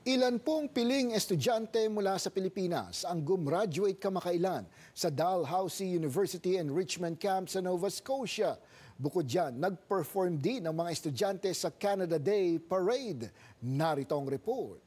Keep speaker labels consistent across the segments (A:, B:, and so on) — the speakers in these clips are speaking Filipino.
A: Ilan pong piling estudyante mula sa Pilipinas ang gumraduate kamakailan sa Dalhousie University Enrichment Camp sa Nova Scotia. Bukod dyan, nag-perform din ang mga estudyante sa Canada Day Parade. Narito ang report.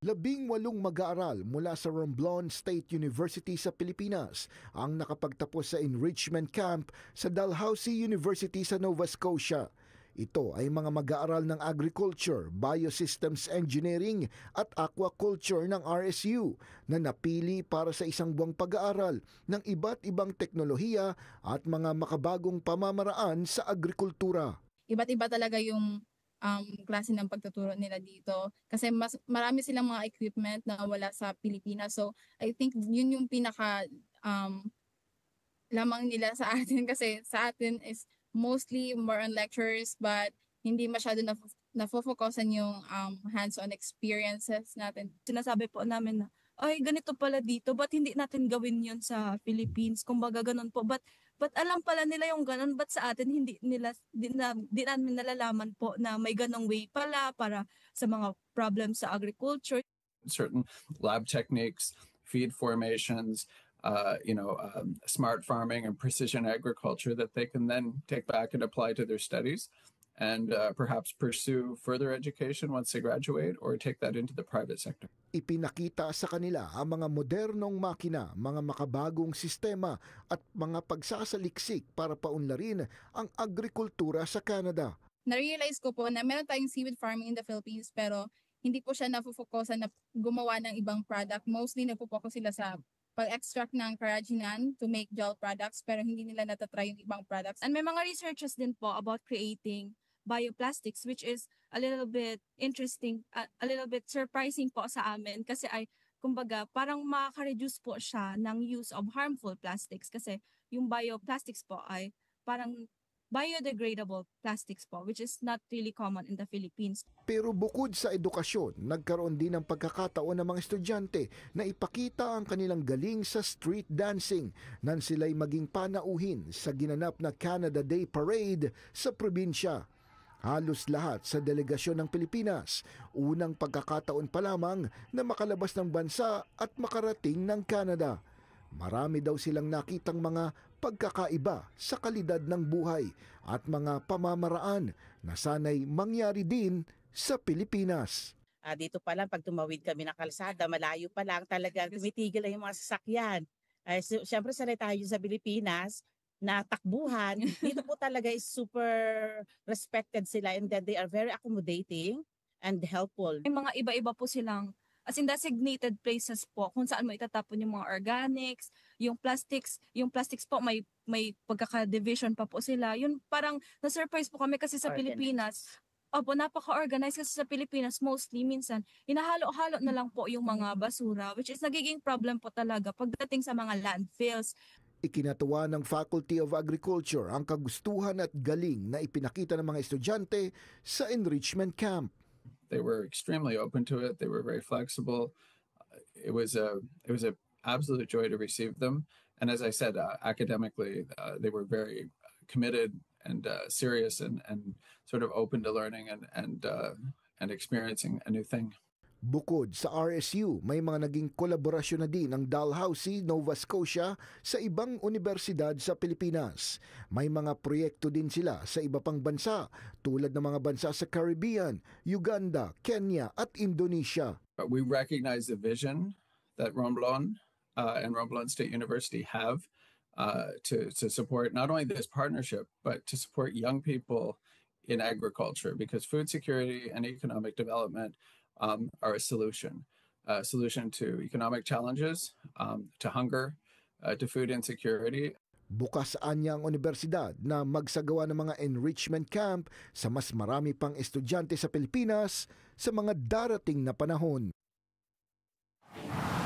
A: 18 mag-aaral mula sa Romblon State University sa Pilipinas ang nakapagtapos sa enrichment camp sa Dalhousie University sa Nova Scotia. Ito ay mga mag-aaral ng Agriculture, Biosystems Engineering at Aquaculture ng RSU na napili para sa isang buwang pag-aaral ng iba't ibang teknolohiya at mga makabagong pamamaraan sa agrikultura.
B: Iba't iba talaga yung klase ng pagtuturo nila dito kasi marami silang mga equipment na wala sa Pilipinas. So I think yun yung pinaka lamang nila sa atin kasi sa atin is mostly more on lectures but hindi masyado nafo-focusan yung hands-on experiences natin.
C: Sinasabi po namin na, ay ganito pala dito, ba't hindi natin gawin yun sa Philippines? Kumbaga ganun po, but alam pala nila yung ganun, but sa atin hindi namin nalalaman po na may ganong way pala para sa mga problems sa agriculture.
D: Certain lab techniques, feed formations, smart farming and precision agriculture that they can then take back and apply to their studies and perhaps pursue further education once they graduate or take that into the private sector.
A: Ipinakita sa kanila ang mga modernong makina, mga makabagong sistema at mga pagsasaliksik para paunlarin ang agrikultura sa Canada.
B: Na-realize ko po na meron tayong seaweed farming in the Philippines pero hindi po siya nafo-focusan na gumawa ng ibang product. Mostly nagpo-focus sila sa pag-extract ng carrageenan to make gel products pero hindi nila natatry yung ibang products.
C: And may mga researches din po about creating bioplastics which is a little bit interesting, a little bit surprising po sa amin kasi ay kumbaga parang makaka-reduce po siya ng use of harmful plastics kasi yung bioplastics po ay parang biodegradable plastics po which is not really common in the Philippines.
A: Pero bukod sa edukasyon, nagkaroon din ng pagkakataon ng mga estudyante na ipakita ang kanilang galing sa street dancing nang sila'y maging panauhin sa ginanap na Canada Day Parade sa probinsya. Halos lahat sa delegasyon ng Pilipinas, unang pagkakataon pa lamang na makalabas ng bansa at makarating ng Canada. Marami daw silang nakitang mga pagkakaiba sa kalidad ng buhay at mga pamamaraan na sanay mangyari din sa Pilipinas.
E: Dito pa lang, pag tumawid kami ng kalsada, malayo pa lang talagang tumitigil lang yung mga sasakyan. Siyempre sanay tayo sa Pilipinas na takbuhan. Dito po talaga is super respected sila and then they are very accommodating and helpful.
C: May mga iba-iba po silang as in designated places po kung saan mo itatapon yung mga organics, yung plastics po may pagkaka-division pa po sila. Yun parang na-surprise po kami kasi sa Pilipinas. Opo, napaka-organized kasi sa Pilipinas mostly minsan hinahalo-halo na lang po yung mga basura which is nagiging problem po talaga pagdating sa mga landfills.
A: Ikinatuwa ng Faculty of Agriculture ang kagustuhan at galing na ipinakita ng mga estudyante sa enrichment camp.
D: They were extremely open to it. They were very flexible. It was a absolute joy to receive them. And as I said, academically, they were very committed and serious and sort of open to learning and experiencing a new thing.
A: Bukod sa RSU, may mga naging kolaborasyon na din ng Dalhousie, Nova Scotia sa ibang universidad sa Pilipinas. May mga proyekto din sila sa iba pang bansa tulad ng mga bansa sa Caribbean, Uganda, Kenya at Indonesia.
D: We recognize the vision that Romblon and Romblon State University have to support not only this partnership but to support young people in agriculture because food security and economic development are a solution to economic challenges, to hunger, to food insecurity.
A: Bukas anya ang universidad na magsagawa ng mga enrichment camp sa mas marami pang estudyante sa Pilipinas sa mga darating na panahon.